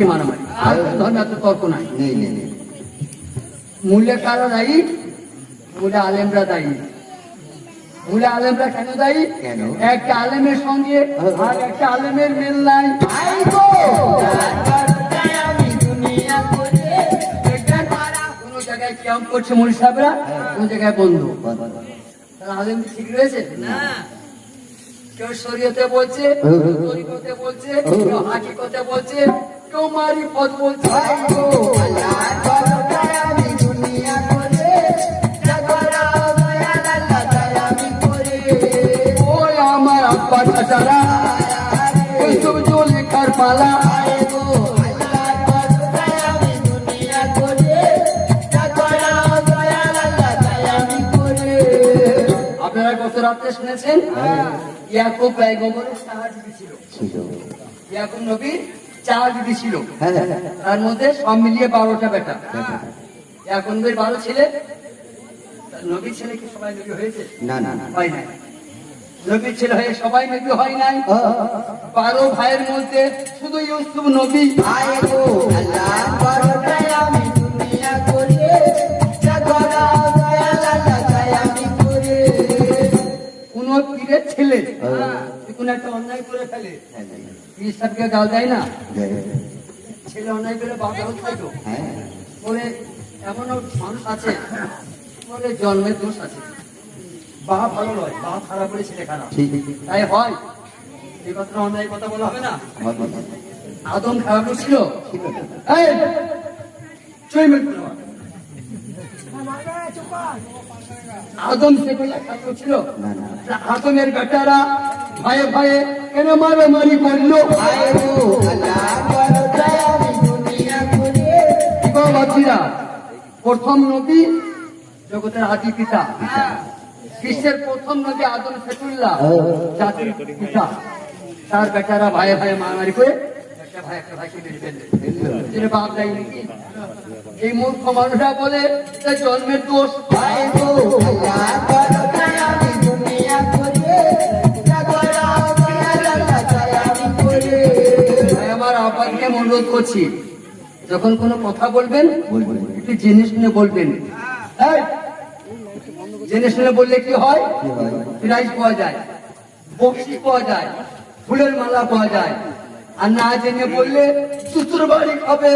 কি মারামারি, আর ধর্মে এত তর্ক নাই। মূল্যে কারা দায়ী? মূল্যে আলেমরা দায়ী। মূল্যে আলেমরা কেন দায়ী? একটা আলেমের সঙ্গে আর একটা আলেমের মিল নাই। কোন জায়গায় ক্যাম্প করছে মৌলভী সাহেবরা, কোন জায়গায় বন্ধু। আলেম ঠিক রয়েছে না? কেউ শরীয়তে বলছে, তরিকতে বলছে, কেউ হাকিকতে বলছে, কেউ মারিফত বলছে। ওই আমার আব্বা চাচারা ওইসব লেখার পালা। আপনারা গত রাত্রে শুনেছেন ইয়াকুব পয়গম্বরের 4 বিবি ছিল। ইয়াকুব নবীর 4 বিবি ছিল, তার মধ্যে সব মিলিয়ে 12টা বেটা। ইয়াকুব নবীর 12 ছেলে। নবীর ছেলে কি সবাই নবী হয়েছে? না, হয় নাই। নবীর ছেলে হয়ে সবাই নবী হয় নাই। 12 ভাইয়ের মধ্যে শুধু ইউসুফ নবী। কোন পীরের ছেলে কোন একটা অন্যায় করে ফেলে, পীর সাহেবকে গাল দেয় না? ছেলে অন্যায় করে বাবা খাইতো বলে, এমন মানুষ আছে বলে জন্মের দোষ আছে, বা ভালো নয়, বা খারাপ করে ছেলে খারাপ, তাই হয়। এই কথা অন্যায় কথা বলা হবে না। আদম খারাপ ছিল, আদম সেগুলা খারাপ ছিল। আদমের বেটারা ভয়ে ভয়ে কেন মারামারি করলো? প্রথম নবী জগতের আদি পিতা, বিশ্বের প্রথম নবী আদম সেতুল্লাহ জাতির পিতা, তার বেটারা ভাইয়ে ভাইয়ে মারামারি করে একটা ভাই একটা ভাইকে মেরে ফেললে। বাপ দেয় নাকি? এই মূর্খ মানুষরা বলে জন্মের দোষ। আমার আব্বাকে অনুরোধ করছি, যখন কোনো কথা বলবেন একটু জেনে শুনে বলবেন। জেনে শুনে বললে কি হয়? প্রাইজ পাওয়া যায়, বকশিশ পাওয়া যায়, ফুলের মালা পাওয়া যায়। আর না জেনে বললে শ্বশুর বাড়ি খাবে।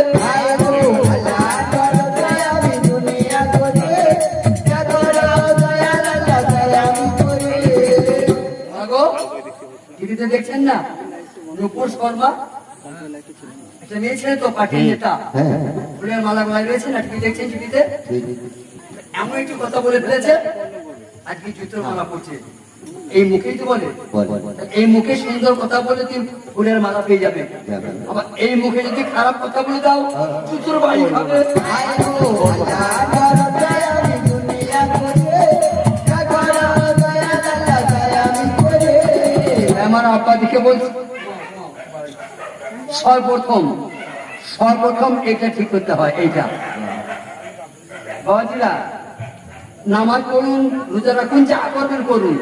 টিভিতে দেখছেন না রূপর শর্মা, একটা মেয়ে ছেলে তো পার্টির নেতা, ফুলের মালা গলায় রয়েছে না? টিভি দেখছেন? টিভিতে এমন একটু কথা বলে ফেলেছে, আজকে জুতোর মালা পড়ছে। এই মুখেই তো বলে, এই মুখে সুন্দর কথা বলে তুই ফুলের মালা পেয়ে যাবে। আবার এই মুখে যদি খারাপ কথা বলে দাও জুতোর বাড়ি খাবে। আমার আব্বা দিকে বলছি, সর্বপ্রথম এটা ঠিক করতে হয়। এইটা বাবাজিরা, নামাজ পড়ুন, রোজা রাখুন, যা করবেন করুন,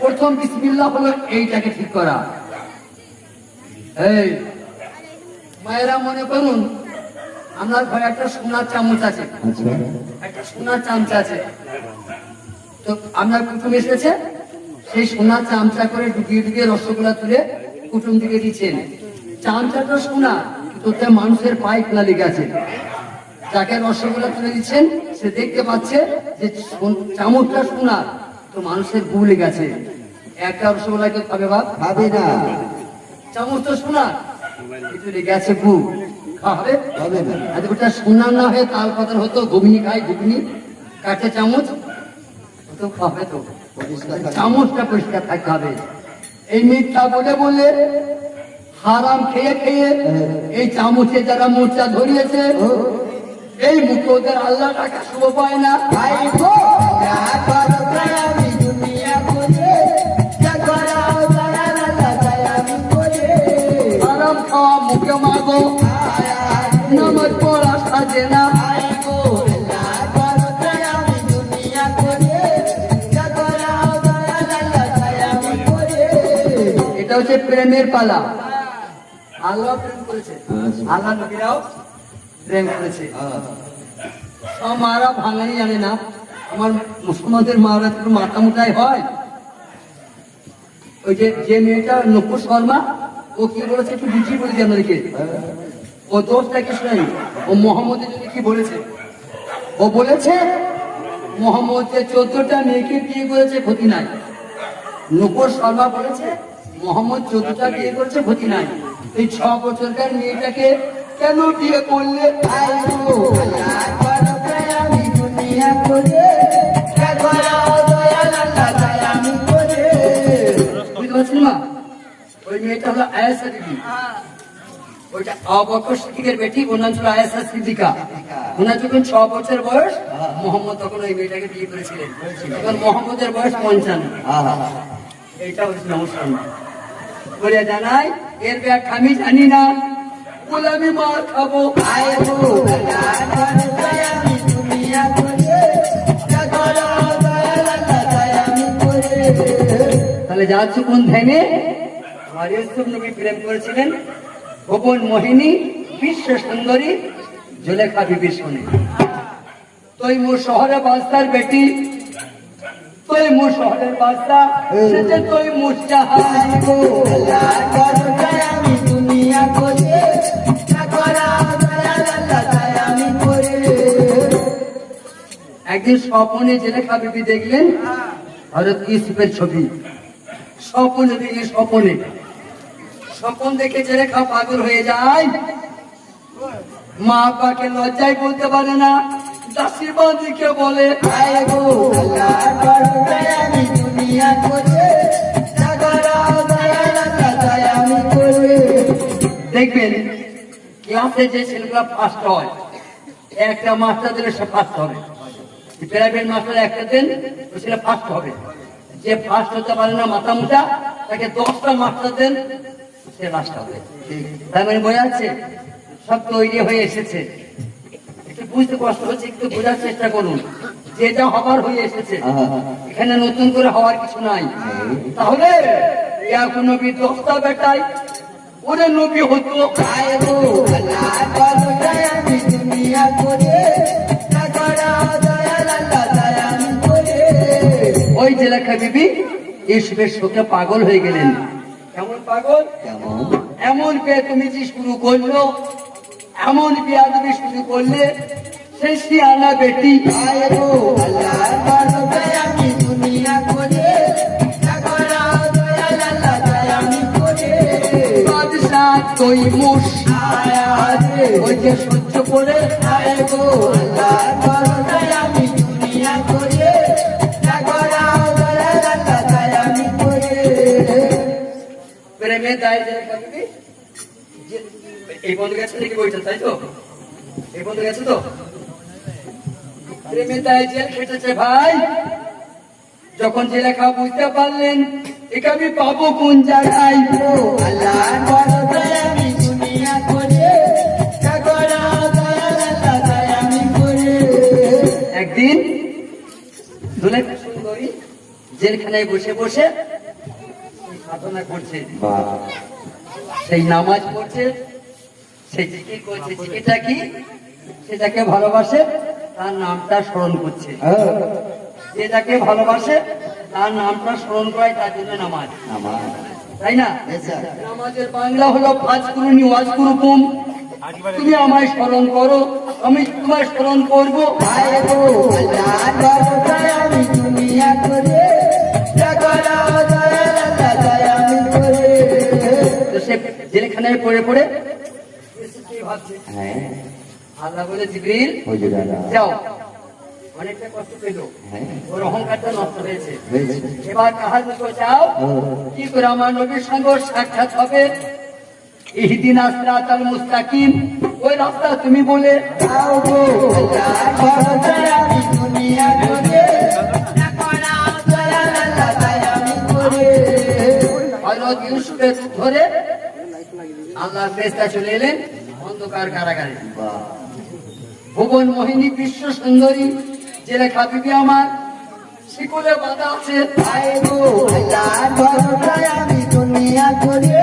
প্রথম বিসমিল্লাহ হলো এইটাকে ঠিক করা। এই মায়েরা মনে করুন আপনার ঘরে একটা সোনার চামচ আছে, একটা সোনার চামচা আছে, তো আপনার কুটুম এসেছে, সেই সোনার চামচা করে ঢুকিয়ে ঢুকিয়ে রসগোল্লা তুলে কুটুম দিকে দিচ্ছেন। চামচাটা সোনা, তোতে মানুষের পায়ে খোলা লেগে আছে। যাকে রসগোল্লা তুলে দিচ্ছেন সে দেখতে পাচ্ছে যে চামচটা সোনার, তো মানুষের গু লেগে আছে। একটা রসগোল্লা কেউ খাবে? বাপ খাবে না। চামচ তো সোনার, কিন্তু লেগে আছে গু, খাবে হবে না। আজ ওটা সোনার না হয়ে তাল পাতার হতো, ঘুগনি খায়, ঘুগনি কাটে চামচ, তো খাবে তো। চামচটা পরিষ্কার থাকতে হবে। এই মিথ্যা বলে বলে হারাম খেয়ে খেয়ে এই চামচে যারা মোর্চা ধরিয়েছে, এই মুখে ওদের আল্লাহ টাকা শুভ পায় না। হারাম খাওয়া মুখে মাগো, নামাজ পড়া সাজে না। এটা হচ্ছে প্রেমের পালা। আল্লাহ প্রেম করেছে, আল্লাহ নবীরাও প্রেম করেছে। সব মারা ভাঙানি জানে না, আমার মুসলমানদের মারা একটু মাথা মোটাই হয়। ওই যে মেয়েটা নকুর শর্মা, ও কি বলেছে একটু বুঝিয়ে বলেছে আমাদেরকে। ও দোষটা কিছু নাই, ও মোহাম্মদের জন্য কি বলেছে, ও বলেছে মোহাম্মদ যে 14টা মেয়েকে বিয়ে করেছে ক্ষতি নাই। নকুর শর্মা বলেছে মোহাম্মদ 14টা বিয়ে করেছে ক্ষতি নাই। এই 6 বছরকার মেয়েটাকে কেন বিয়ে করলে? বুঝতে পারছেন মা? ওই মেয়েটা হলো আয়েশা বিবি, ওইটা আবু বকর সিদ্দিকের বেটি, ওর নাম ছিল আয়েশা সিদ্দিকা। ওনার যখন 6 বছর বয়স, মোহাম্মদ তখন ওই মেয়েটাকে বিয়ে করেছিলেন। এখন মোহাম্মদের বয়স 55। এইটা হচ্ছে নমস্কার বলে জানাই, এর ব্যাখ্যা আমি জানি না, বলে আমি মার খাবো। তাহলে যাচ্ছ কোন ধ্যানে? আমার ইউসুফ নবী প্রেম করেছিলেন ভুবন মোহিনী বিশ্ব সুন্দরী জুলেখা বিবির সঙ্গে। তৈমুর শহরে বাদশার বেটি, তৈমুর শহরের বাদশা, সেটা তৈমুর জাহান। একদিন স্বপনে জুলেখা বিবি দেখলেন হযরত ইউসুফের ছবি। স্বপনে দেখলেন, স্বপনে, স্বপন দেখে জুলেখা পাগল হয়ে যায়। মা বাবাকে লজ্জায় বলতে পারে না, দাসীর বাঁধিকে বলে দেখবেন ক্লাসে যে ছেলেগুলা ফার্স্ট হয়, একটা মাস্টার দিলে সে ফার্স্ট হবে। প্রাইভেট মাস্টার একটা দেন, ওই ছেলে ফার্স্ট হবে। যে ফার্স্ট হতে পারে না মাথা মোটা, তাকে 10টা মাস্টার দেন, সে লাস্ট হবে। তাই মানে বোঝা যাচ্ছে সব তৈরি হয়ে এসেছে। একটু বুঝতে কষ্ট হচ্ছে, একটু বোঝার চেষ্টা করুন। যেটা হবার হয়ে এসেছে, এখানে নতুন করে হওয়ার কিছু নাই। তাহলে ইয়াকুব নবী 10টা বেটাই ওরে নবী হতো। ওই জুলেখা বিবি ইউসুফের শোকে পাগল হয়ে গেলেন। কেমন পাগল? এমন বেয়াদবি শুরু করলো, এমন বেয়াদবি শুরু করলে সেই শিয়ানা বেটি তৈমুর ওই যে সহ্য করে প্রেমে দায় এই বন্ধু গেছে নাকি বইটা, তাই তো? এই বন্ধু গেছে তো? প্রেমে দায় জেল খেটেছে ভাই। যখন জেলেখা বুঝতে পারলেন একে আমি পাবো কোন জায়গায়, একদিন জুলেখা সুন্দরী জেলখানায় বসে বসে সাধনা করছে, সেই নামাজ পড়ছে, সেই জিকির করছে। জিকিরটা কি? সেটাকে ভালোবাসে তার নামটা স্মরণ করছে। যেটাকে ভালোবাসে তার নামটা স্মরণ করায়, তার জন্য নামাজ, তাই না? নামাজের বাংলা হলো ফাজকুরুনি ওয়াজকুরুকুম, তুমি আমায় স্মরণ করো, আমি তোমায় স্মরণ করবো। সে জেলখানায় পড়ে পড়ে ভাবছে, আল্লাহ বলে জিবরিল যাও, অনেকটা কষ্ট পেল, ওর অহংকারটা নষ্ট হয়েছে, এবার কাহার মতো যাও, কি করে আমার নবীর সঙ্গে সাক্ষাৎ হবে। ইহদিনা সিরাতাল মুস্তাকিম, ওই রাস্তা তুমি বলে দাও গো। হযরত ইউসুফের ধরে আল্লাহর ফেরেশতা চলে এলেন অন্ধকার কারাগারে। ভুবন মোহিনী বিশ্ব সুন্দরী জেলেখা বিবি আমার শিকলে বাঁধা আছে। আমি দুনিয়া করে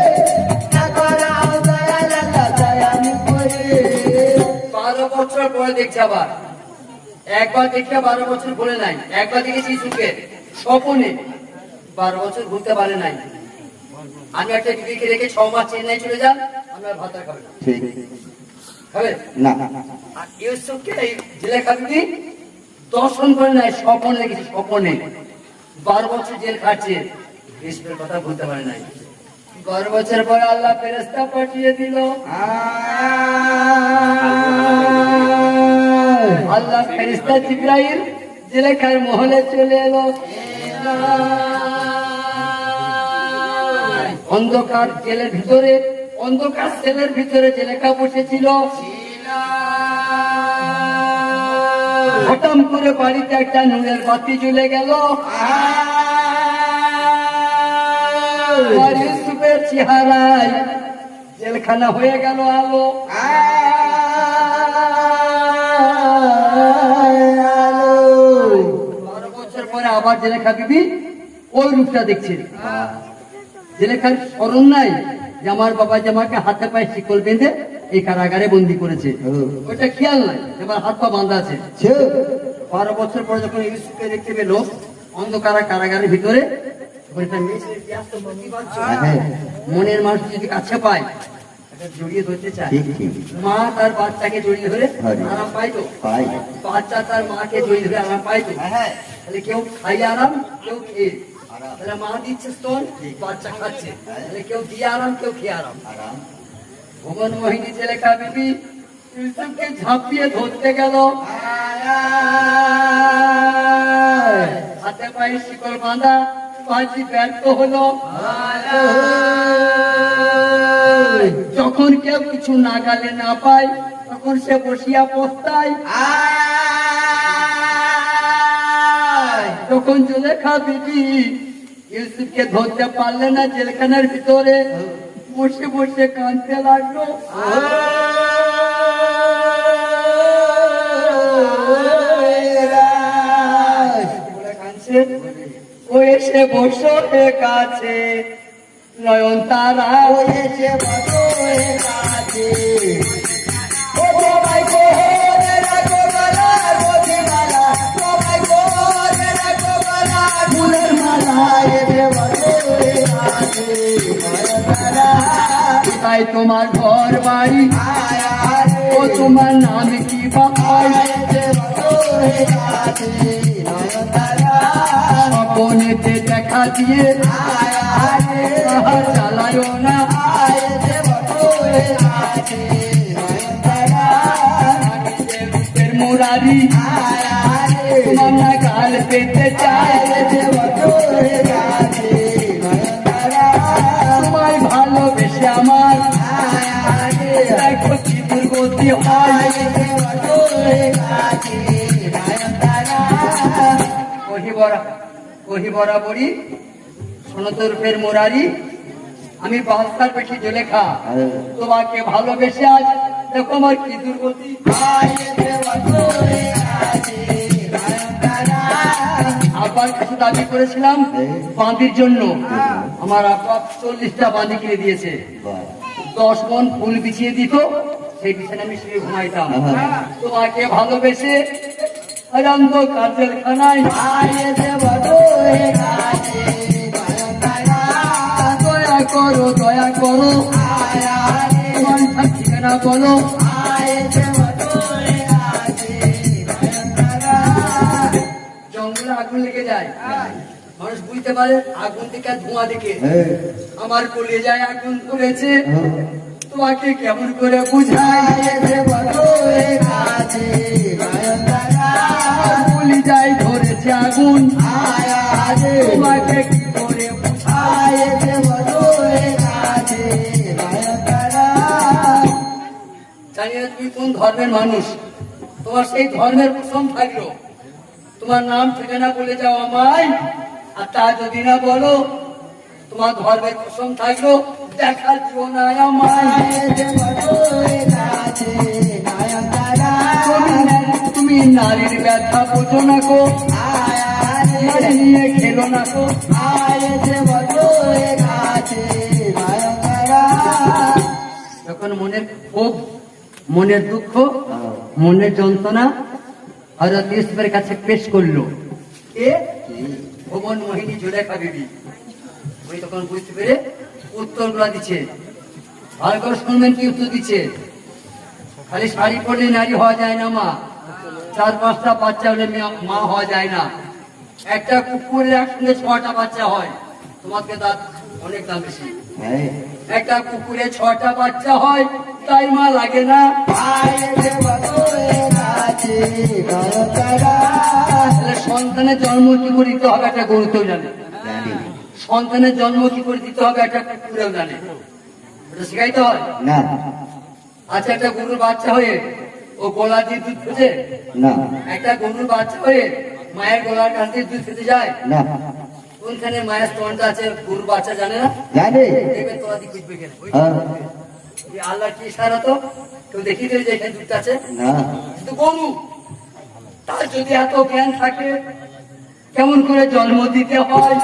বছর পরে দেখছে আবার। একবার দেখে 12 বছর ঘুরে নাই। একবার দেখেছি সুখে স্বপনে, 12 বছর ঘুরতে পারে নাই। আমি একটা দিদিকে রেখে 6 মাস চেন্নাই চলে যান, আমরা ভাত আর খাবে না। খাবে না। আর ইউসুফকে জেলেখা বিবি দর্শন করে নাই, স্বপনে দেখেছি, স্বপনে। 12 বছর জেল খাটছে, ইউসুফের কথা বলতে পারে নাই। 12 বছর পরে আল্লাহ ফেরেশতা পাঠিয়ে দিল। আল্লাহ ফেরেশতা জিবরাইল জেলেখার মহলে চলে এলো। অন্ধকার জেলের ভিতরে, অন্ধকার সেলের ভিতরে জেলেখা বসেছিল। হঠাৎ করে বাড়িতে একটা নুনের বাতি জ্বলে গেল। ইউসুফের চেহারায় জেলখানা হয়ে গেল আলো। 12 বছর পরে আবার জেলেখা বিবি ওই রূপটা দেখছে। জেলেখার স্মরণ নাই যে আমার বাবা যে আমাকে হাতে পায়ে শিকল বেঁধে এই কারাগারে বন্দি করেছে, ওইটা খেয়াল নাই, এবার হাত পা বাঁধা আছে। 12 বছর পরে যখন ইউসুফকে দেখতে পেল অন্ধকার কারাগারের ভিতরে, মনের মানুষ যদি কাছে পায় জড়িয়ে ধরতে চায়। মা তার বাচ্চাকে জড়িয়ে ধরে আরাম পাইতো, বাচ্চা তার মাকে জড়িয়ে ধরে আরাম পাইতো। তাহলে কেউ খাইয়ে আরাম, কেউ খেয়ে। তাহলে মা দিচ্ছে স্তন, বাচ্চা খাচ্ছে। তাহলে কেউ দিয়ে আরাম, কেউ খেয়ে আরাম। ভুবন মোহিনী জেলেখা বিবি ইউসুফকে ঝাঁপিয়ে ধরতে গেল। হাতে পায়ে শিকল বাঁধা, পাঁচি ব্যর্থ হলো। যখন কেউ কিছু নাগালে না পায় তখন সে বসিয়া পস্তায়। যখন জেলেখা বিবি ইউসুফকে ধরতে পারলে না, জেলখানার ভিতরে বসে বসে কাঁদতে লাগলো। ও এসে বসো কাছে, নয়ন তারা এসে বসো কাছে। ও তোমায় কোহরে রাখো গলার মধ্যমালা, তোমায় কোহরে রাখো গলার ফুলের মালা, এসে বসো কাছে, নয়ন তারা। তাই তোমার ঘর বাড়ি, ও তোমার নাম কি বাবা, এসে বসো কাছে, নয়ন তারা। স্বপনেতে দেখা দিয়ে চালায় না, রূপের মুরারি তোমার গাল পেতে চায়। তোমায় ভালোবেসে আমার দেখো কি দুর্গতি হয়। কহি বরাবরই সনতরূপের মুরারি, আমি বাদশার পেটে জেলেখা, তোমাকে ভালোবেসে আজ দেখো আমার কি দুর্গতি। আব্বার কাছে দাবি করেছিলাম বাঁধির জন্য, আমার আব্বা 40টা বাঁধি কিনে দিয়েছে। 10 মণ ফুল বিছিয়ে দিত, সেই বিছানে আমি শুয়ে ঘুমাইতাম। তোমাকে ভালোবেসে অন্ধকার জেলখানায় দয়া করো, দয়া করো, ঠিকানা বলো। জঙ্গলে আগুন লেগে যায়, মানুষ বুঝতে পারে আগুন থেকে ধোঁয়া দেখে। আমার কলিজায় আগুন ধরেছে, তোমাকে কেমন করে বুঝাই। কলিজায় ধরেছে আগুন, তোমাকে কি করে বুঝাই। জানি না তুমি কোন ধর্মের মানুষ, তোমার সেই ধর্মের কসম থাকলো, তোমার নাম ঠিকানা বলে যাও আমায়। আর তা যদি না বলো, তোমার ধর্মের কসম থাকলো দেখা দিও না আমায়। তুমি নারীর ব্যথা বোঝো না গো, নারী নিয়ে খেলো না গো। যখন মনের ক্ষোভ, মনের দুঃখ মনের যন্ত্রণা হযরত ইউসুফের কাছে পেশ করলো। কে? ভুবন মোহিনী জুলেখা বিবি। ওই তখন বুঝতে পেরে উত্তরগুলো দিচ্ছে। ভালো করে শুনবেন কি উত্তর দিচ্ছে। খালি শাড়ি পরলে নারী হওয়া যায় না মা, 4-5টা বাচ্চা হলে মা হওয়া যায় না। একটা কুকুরের একসঙ্গে 6টা বাচ্চা হয়। তোমাকে দাঁত অনেক দাম বেশি। একটা কুকুরে 6টা বাচ্চা হয়, তাই মা লাগে না। সন্তানের জন্ম কি করে দিতে হবে একটা গরুতেও জানে, সন্তানের জন্ম কি করে দিতে হবে একটা কুকুরেও জানে। ওটা শিখাইতে হয় না। আচ্ছা, একটা গরুর বাচ্চা হয়ে ও গলা দিয়ে দুধ খেতে না। একটা গরুর বাচ্চা হয়ে মায়ের গলার কাছ দিয়ে দুধ খেতে যায় না। কোনখানে মায়ের স্তনটা আছে গরুর বাচ্চা জানে না? জানে। দেখবে তোরা দিয়ে খুঁজবে কেন? আল্লাহ কি ইশারা তো কেউ দেখিয়ে দেবে যে এখানে দুধ আছে না। কিন্তু গরু, তার যদি এত জ্ঞান থাকে কেমন করে জন্ম দিতে হয়?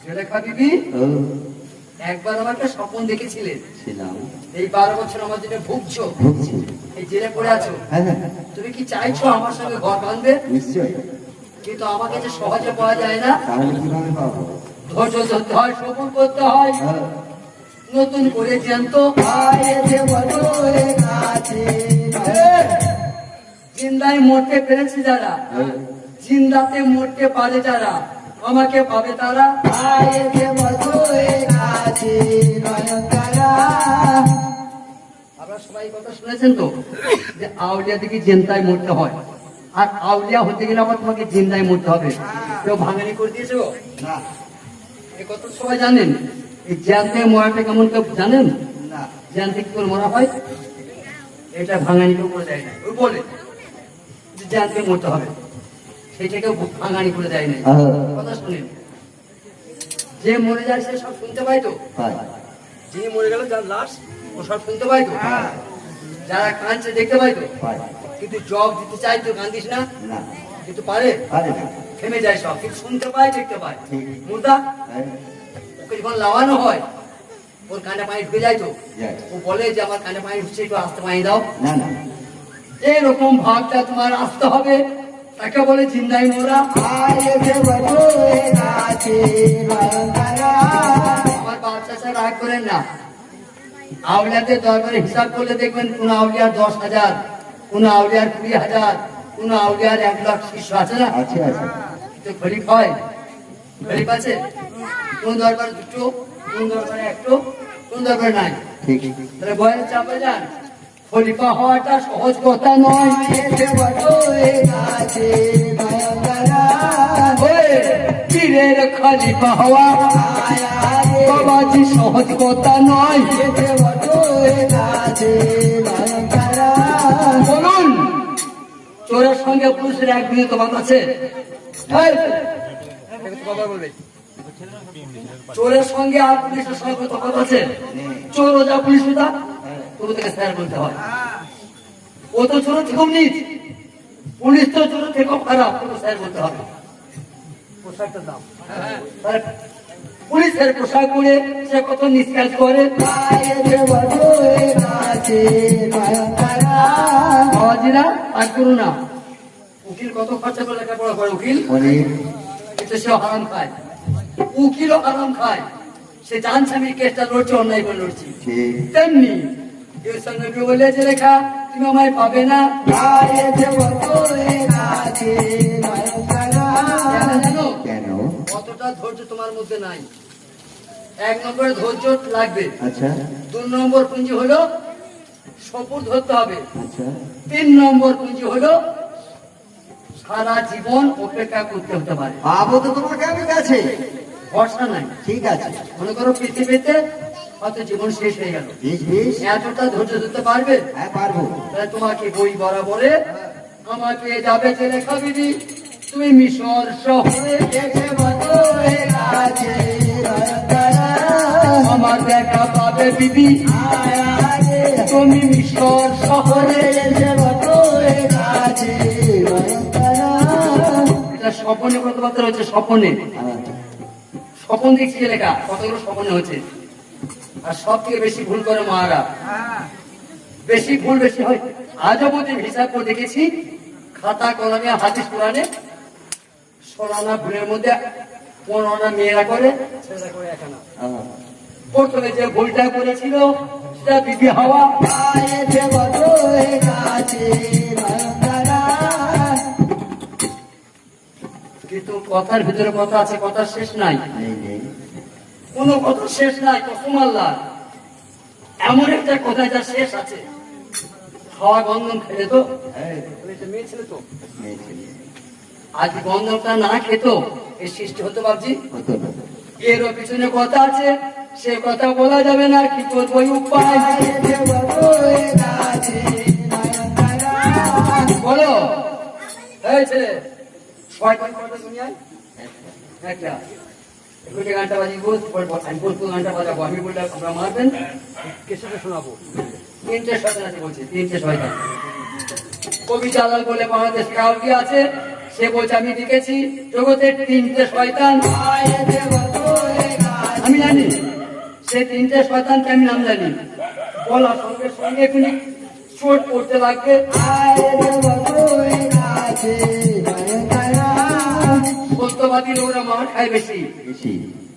জুলেখা বিবি একবার আমাকে স্বপ্ন দেখেছিলেন। এই 12 বছর আমার জন্য ভুগছো, এই জেলে পড়ে আছো, তুমি কি চাইছো আমার সঙ্গে ঘর বাঁধবে? নিশ্চয়ই। কিন্তু আমাকে যে সহজে পাওয়া যায় না, ধৈর্য ধরতে হয়, সবুর করতে হয়। নতুন করে জ্যান্ত জিন্দায় মরতে পেরেছে যারা, জিন্দাতে মরতে পারে যারা, আমাকে পাবে তারা। আপনারা সবাই কথা শুনেছেন তো যে আউলিয়া থেকে জিন্দায় মরতে হয়, আর আউলিয়া হতে গেলে আবার তোমাকে জিন্দায় মরতে হবে। কেউ ভাঙানি করে দিয়েছে না, এই কথা সবাই জানেন। এই জ্যান্তে মরাটা কেমন কেউ জানেন না? জ্যান্তে কি করে মরা হয় এটা ভাঙানি কেউ করে দেয় না। ওই বলে জ্যান্তে মরতে হবে, সেটাকে ভাঙানি করে দেয় না। কথা শুনেন, যে মরে যায় সে সব শুনতে পায় তো, যিনি মরে গেল যার লাশ ও সব শুনতে পায় তো, যারা কাঁদছে দেখতে পায় তো, কিন্তু জব দিতে চাই তো কান্দিস না, কিন্তু পারে থেমে যায় সব, কিন্তু শুনতে পায় দেখতে পায়। মুর্দা ওকে যখন লাগানো হয় ওর কানে পানি ঢুকে যায় তো, ও বলে যে আমার কানে পানি ঢুকছে, একটু আসতে পানি দাও। এইরকম ভাবটা তোমার আসতে হবে, তাকে বলে জিন্দাই মোরা। আমার বাচ্চা স্যার রাগ করেন না, আউলিয়াদের দরবারে হিসাব করলে দেখবেন কোন আউলিয়ার 10,000, কোন আউলিয়ার 20,000, কোন আউলিয়ার 1 লাখ শিষ্য আছে না? আছে আছে। তো খলিফ হয়, খলিফ আছে কোন দরবারে 2টো, কোন দরবারে 1টো, কোন দরবারে নাই। তাহলে বয়ানের চাপে যান, খলিফা হওয়াটা সহজ কথা নয়। পীরের খলিফা হওয়া বাবাজি সহজ কথা নয়। বলুন, চোরের সঙ্গে পুলিশের একদিনে তোমার আছে? চোরের সঙ্গে আর পুলিশের সঙ্গে তফাৎ আছে? চোর যা পুলিশ তা তবু থেকে স্যার বলতে হয়। ও তো চোর থেকেও নিচ, পুলিশ তো চোর থেকেও খারাপ, তবু স্যার বলতে হবে। পোশাকটার দাম, পুলিশের পোশাক পরে সে কত নিষ্কাজ করে। বাবাজিরা আর করুন না, উকিল কত খরচা করে লেখাপড়া করে, উকিল কিন্তু সে হারাম খায়, উকিলও হারাম খায়। সে জানছে আমি কেসটা লড়ছি, অন্যায় করে লড়ছি। তেমনি বলে যে লেখা তুমি আমায় পাবে না, জানো কতটা ধৈর্য তোমার মধ্যে নাই। 1 নম্বরে ধৈর্য লাগবে। আচ্ছা। 2 নম্বর পুঁজি হলো সবুর ধরতে হবে। আচ্ছা। 3 নম্বর পুঁজি হলো সারা জীবন অপেক্ষা করতে হতে পারে। বাবু তো তোমার কেমন আছে, ভরসা নাই। ঠিক আছে, মনে করো পৃথিবীতে হয়তো জীবন শেষ হয়ে গেল, এতটা ধৈর্য ধরতে পারবে? হ্যাঁ পারবো। তাহলে তোমাকে বই বরাবরে আমাকে যাবে জুলেখা বিবি, তুমি মিশর শহরে আমার দেখা পাবে বিবি, তুমি মিশর শহরে। এটা স্বপ্নে কথাবার্তা হচ্ছে, স্বপ্নে স্বপ্ন দেখছি লেখা, কতগুলো স্বপ্নে হচ্ছে। আর সব থেকে বেশি ভুল করে মারা। বেশি ভুল বেশি হয়। আজও বলতে হিসাব করে দেখেছি, খাতা কলমে হাদিস কোরআনে 16 আনা ভুলের মধ্যে 15 আনা মেয়েরা করে, ছেলেরা করে 1 আনা। প্রথমে যে ভুলটা করেছিল সেটা বিবি হাওয়া। কিন্তু কথার ভিতরে কথা আছে, কথা শেষ নাই, কোন কথা শেষ নাই। কসম আল্লাহ, এমন একটা কথা যা শেষ আছে। হাওয়া গন্ধম খেলে তো মেয়ে ছিল তো, আজ গন্ধমটা না খেত এই সৃষ্টি হতো ভাবছি। এরও পিছনে কথা আছে, সে কথা বলা যাবে না। কি করবো উপায় বলো? এই ছেলে শয়তান কটা দুনিয়ায় একটা গানটা বাজি আমি বলবো, গানটা বাজাবো, আমি বললে আপনারা মারবেন, কেসে শোনাবো। 3টে শয়তান আছে বলছে, 3টে শয়তান। কবি জালাল বলে বাংলাদেশ কাউকে আছে, সে বলছে আমি লিখেছি জগতের 3টে শয়তান। আমি জানি সে 3টে শয়তানকে আমি নাম জানি। বলার সঙ্গে সঙ্গে তিনি চোট পড়তে লাগবে। সত্যবাদী লোকরা মার খায় বেশি।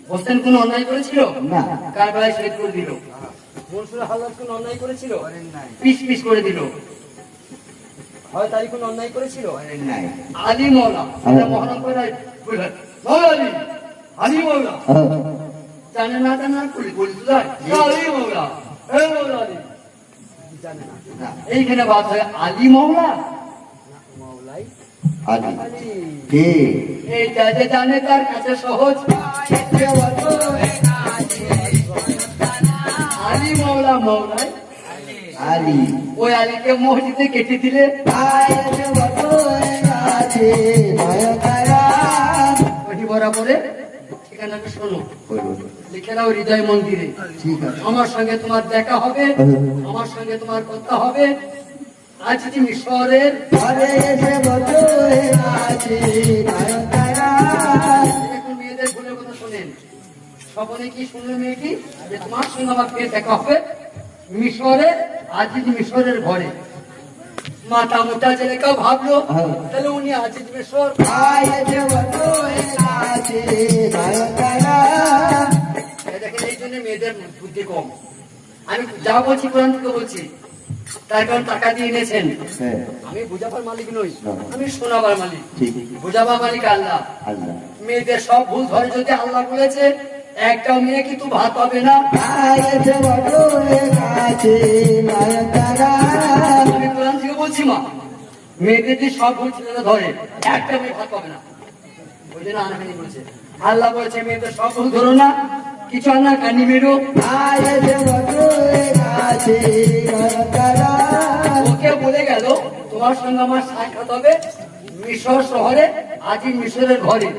হোসেন কোন অন্যায় করেছিল না, কার বেলায় শহীদ করে দিল। মনসুর হাল্লাদ কোন অন্যায় করেছিল, পিস পিস করে দিল। হয় তারিখ কোন অন্যায় করেছিল, আলী মৌলা মহানম করে আলী আলী মৌলা জানে না, জানে না করি বলতে আলী মৌলা আলী জানে না। এইখানে বাদ হয় আলী মৌলা মৌলাই এইটা যে জানে তার কাছে সহজ। আলী মৌলা মৌলাই আলী, ওই আলীকে মসজিদে কেটে দিলে বরাবরে ঠিকানাটা শোনো, লিখে নাও হৃদয় মন্দিরে। আমার সঙ্গে তোমার দেখা হবে, আমার সঙ্গে তোমার কথা হবে। আজ মিশরের মেয়েদের ভুলের কথা শোনেন। স্বপনে কি শুনলো মেয়েটি যে তোমার সঙ্গে আমার ফের দেখা হবে মিশরে। আজ মিশরের ঘরে মাথা মোটা যে কেউ ভাবলো তাহলে উনি আজ মিশর। দেখেন এই জন্য মেয়েদের বুদ্ধি কম। আমি যা বলছি কোরআন থেকে বলছি, তার কারণ টাকা দিয়ে এনেছেন। আমি বুঝাবার মালিক নই, আমি শোনাবার মালিক। বুঝাবার মালিক আল্লাহ। মেয়েদের সব ভুল ধরে যদি আল্লাহ বলেছে একটাও মেয়ে কিন্তু ভাত পাবে না। আমি কোরআন থেকে বলছি মা, মেয়েদের যে সব ভুল ছেলেরা ধরে একটা মেয়ে ভাত পাবে না। ওই জন্য আনাহানি বলেছে। আল্লাহ বলেছে মেয়েদের সব ভুল ধরো না, কিছু আনা কানি মেরো। ওকে বলে গেল তোমার সঙ্গে আমার সাক্ষাৎ হবে মিশর শহরে, আজি মিশরের ঘরে।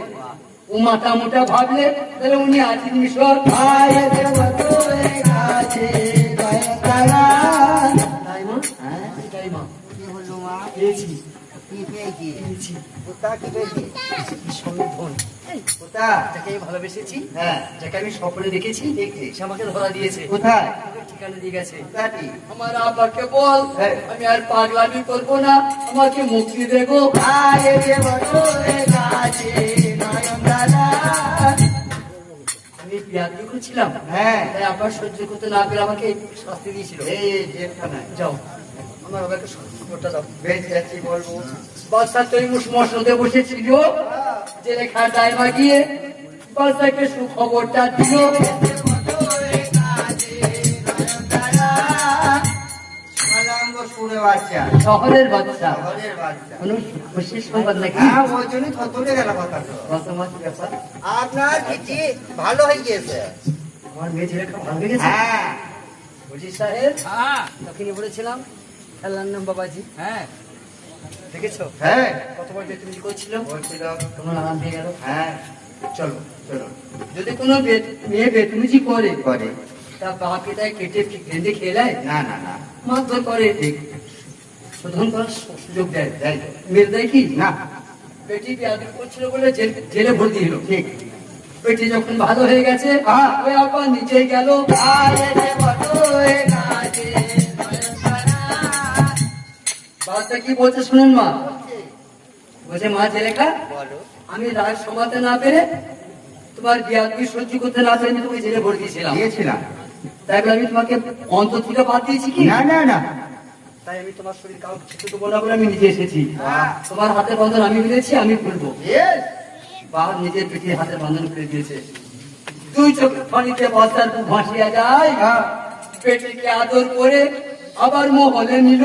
ও মাথা মোটা ভাবলে তাহলে উনি আজি মিশর। ভালোবেসেছি, যাকে আমি স্বপ্নে দেখেছি, সে আমাকে ধরা দিয়েছে। কোথায়? ঠিকানা দিয়ে গেছে। আমার আব্বাকে বল আমি আর পাগলামি করবো না, আমাকে মুক্তি দেবো। আমি বিয়াদি করেছিলাম, তাই আব্বার সহ্য করতে না পেরে আমাকে শাস্তি দিয়েছিল। যাও আমার বাবাকে খবরটা দাও। বেশ যাচ্ছি বলবো। বাদশা তৈমুস মসনদে বসেছিল, জেলে খাটায় মাগিয়ে বাদশাকে সুখবরটা দিল। শহরের বাচ্চা কোন খুশির সংবাদ নাকি? ওই জন্য থতলে গেল কথা। আপনার চিঠি ভালো হয়ে গিয়েছে, আমার মেয়ে ছেলে ভালো হয়ে গেছে। বুঝি সাহেব, তখনই বলেছিলাম খেলার নাম বাবাজি। দেখেছো কত বড় তুমি কি করছিল, তোমার আরাম পেয়ে গেল। চলো চলো, যদি কোনো মেয়ে বেতমিজি করে তা বাপ পিতায় কেটে বেঁধে খেলায় না, না না মারধর করে, শোধন করার সুযোগ দেয়। মেয়ের দেয় কি না? বেটি বিয়াদবি করছিল বলে জেলে ভর্তি হলো। ঠিক পেটে যখন ভালো হয়ে গেছে ওই আবার নিচে গেল বাচ্চা কি বলছে শুনেন মা, বলছে মা জেলেখা আমি রাগ সমাতে না পেরে তোমার বিয়াদবি সহ্য করতে না পেরে তোমাকে জেলে ভরে দিয়েছিলাম। তাই বলে আমি তোমাকে অন্তর থেকে বাদ দিয়েছি কি? না না না, তাই আমি তোমার শরীর কাউকে ছুটে দেবো না বলে আমি নিজে এসেছি। তোমার হাতের বন্ধন আমি মিলেছি, আমি খুলবো। বাবা নিজের পিঠে হাতের বন্ধন খুলে দিয়েছে। দুই চোখের পানিতে বস্তার বুক ভাসিয়া যায়, পেটেকে আদর করে আবার মহলে নিল।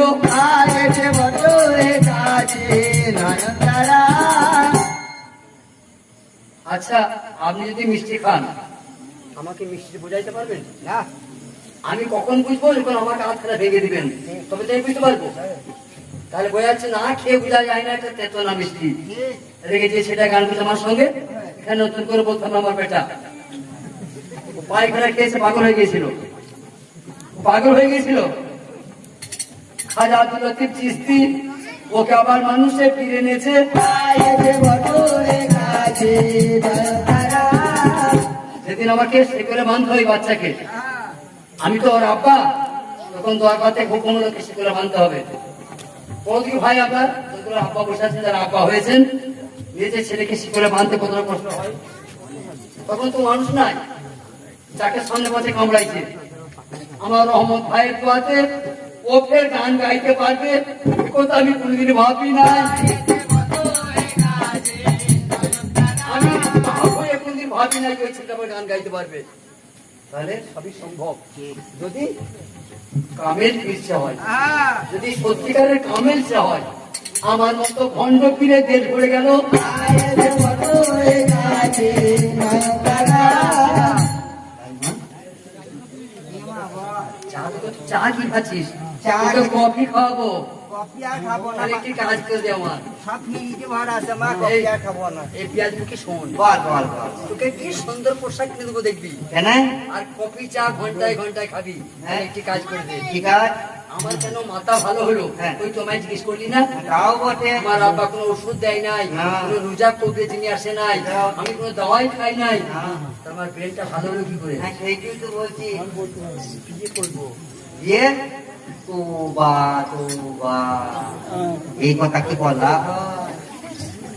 আচ্ছা আপনি যদি মিষ্টি খান আমাকে মিষ্টি বোঝাইতে পারবেন না? আমি কখন বুঝবো যখন আমাকে হাত খেলা ভেঙে দিবেন, তবে তো আমি বুঝতে পারবো। তাহলে বোঝা যাচ্ছে না খেয়ে বোঝা যায় না একটা তেতো না মিষ্টি। রেখে দিয়ে সেটা গান করছে আমার সঙ্গে, এখানে নতুন করে বলতাম না আমার বেটা পায়খানা খেয়েছে পাগল হয়ে গিয়েছিল, পাগল হয়ে গিয়েছিল। খাজা আব্দুল লতিফ চিশতি ওকে আবার মানুষে ফিরে এনেছে। যেদিন আমাকে সে করে বাঁধতে হয় বাচ্চাকে, আমি তো ওর আব্বা, তখন তো আব্বাতে হুকুম হলো সে করে বাঁধতে হবে। কতদিন ভাই আপনার আব্বা বসে আছেন, যারা আব্বা হয়েছেন, নিজের ছেলেকে শিকলে বাঁধতে কতটা কষ্ট হয়। তখন তো মানুষ নাই, যাকে সামনে পথে কামড়াইছে। আমার রহমত ভাইয়ের দোয়াতে ও ফের গান গাইতে পারবে, কথা আমি কোনোদিন ভাবি নাই। আমি কোনদিন ভাবি নাই ওই ছেলেটা গান গাইতে পারবে। তাহলে সবই সম্ভব যদি কামেল ইচ্ছা হয়, যদি সত্যিকারের কামেল ইচ্ছা হয়। আমার মতো ভণ্ড ফিরে দেশ ভরে গেল। চা কি খাচ্ছিস? কফি খাওয়াবো। একটি কাজ করে দে আমার, এই পেঁয়াজ মুখে শোন, তোকে কি সুন্দর পোশাক কিনে দেবো দেখবি, আর কফি চা ঘন্টায় ঘন্টায় খাবি। একটি কাজ করে দে। ঠিক আছে, আমার কেন মাথা ভালো হলো ওই তোমায় জিজ্ঞেস করলি না? তাও বটে, আমার আব্বা কোনো ওষুধ দেয় নাই, কোনো রোজা করতে যিনি আসে নাই, আমি কোনো দাওয়াই খাই নাই, আমার ব্রেনটা ভালো হলো কি করে? সেইটাই তো বলছি, বিয়ে করবো। বিয়ে? এই কথা কি বলা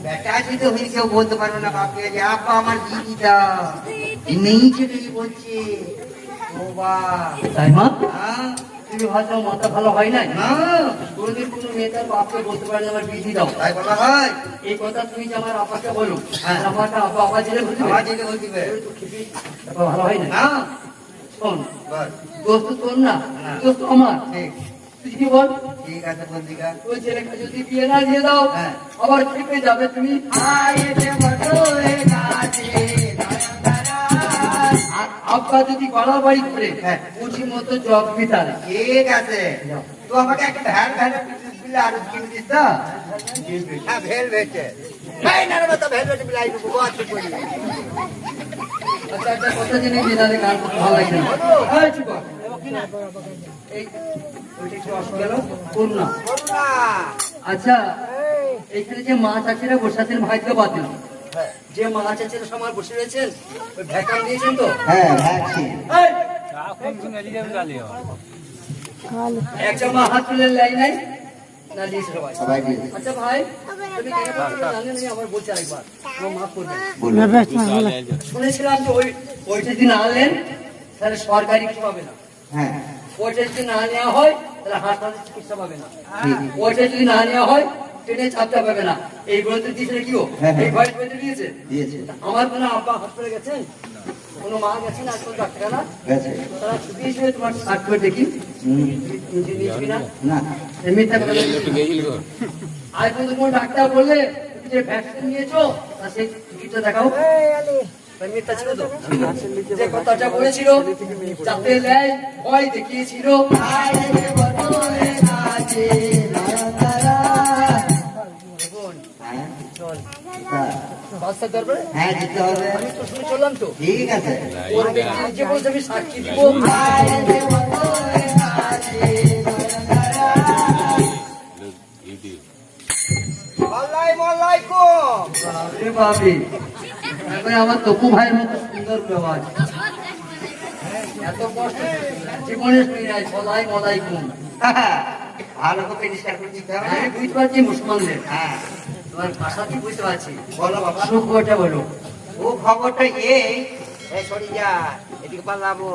বেটা? যদি হয়ে কেউ বলতে পারবে না বাপকে যে আপা আমার দিদিটা নেই, সেটাই বলছে। তাই মা তুমি ভাবছো মাথা ভালো হয় নাই? কোনোদিন কোনো মেয়ে তার বাপকে বলতে পারে না আমার বিধি দাও, তাই বলা হয়। এই কথা তুমি যে আমার আপাকে বলো, আমাকে আপা আপা জেলে বলতে ভালো হয় না। শোন, দোস্ত তোর না, দোস্ত আমার। তুই কি বল? ঠিক আছে বন্দিকা, ওই ছেলেটা যদি বিয়ে না দিয়ে দাও আবার খেপে যাবে তুমি। আব্বা যদি বাড়াবাড়ি করে উঠি মতো জব বিতার। ঠিক আছে, তো আমাকে একটা ভ্যান ভ্যান বিলে আরো কিনে দিস তো। হ্যাঁ ভেল ভেটে আচ্ছা একটা কথা জেনে যে গান করতে ভালো লাগে না। আচ্ছা এখানে যে মা চাচিরা বসে আছেন ভাইকে বাদ দিলাম, যে মা চাচিরা সবার বসে রয়েছেন ওই ভ্যাকাম দিয়েছেন তো? একটা মা হাত তুলে লাই নাই না দিয়েছে সবাই? আচ্ছা ভাই তুমি জানেন আমার বলছি আরেকবার, মাফ করবেন। শুনেছিলাম যে ওইটা যদি না আনলেন তাহলে সরকারি কিছু পাবে না, ওইটা যদি না নেওয়া হয় তাহলে হাসপাতালে চিকিৎসা পাবে না, ওইটা যদি না নেওয়া হয় ট্রেনে চাপটা পাবে না। এইগুলো তো দিয়েছে কিও? এই ভয়েস বইতে দিয়েছে। আমার কোনো আব্বা হাসপাতালে গেছেন, কোনো মা গেছেন আজকাল ডাক্তারখানা, তারা ছুটি হিসেবে তোমার সার্টিফিকেট দেখি না মিথ্যা কথা। আজ পর্যন্ত কোনো ডাক্তার বললে তুমি যে ভ্যাকসিন নিয়েছো তা সেই টিকিটটা দেখাও। মিথ্যা ছিল তো? যে কথাটা বলেছিল যাতে লেয় ভয় দেখিয়েছিল। হ্যাঁ যেতে হবে। আমি তো শুনে চললাম তো। ঠিক আছে, যে বলছে আমি সাক্ষী দিব। তারপরে আমার তপু ভাইয়ের মতো সুন্দর ব্যবহার, এত কষ্ট জীবনে শুই নাই সদাই মদাই ঘুম। ভালো করে পরিষ্কার করে দিতে হবে। হ্যাঁ বুঝতে পারছি মুসলমানদের, হ্যাঁ তোমার ভাষা কি বুঝতে পারছি। বলো বাবা। সুখবরটা বলো। ও খবরটা এই সরি যা এদিকে পালাবো।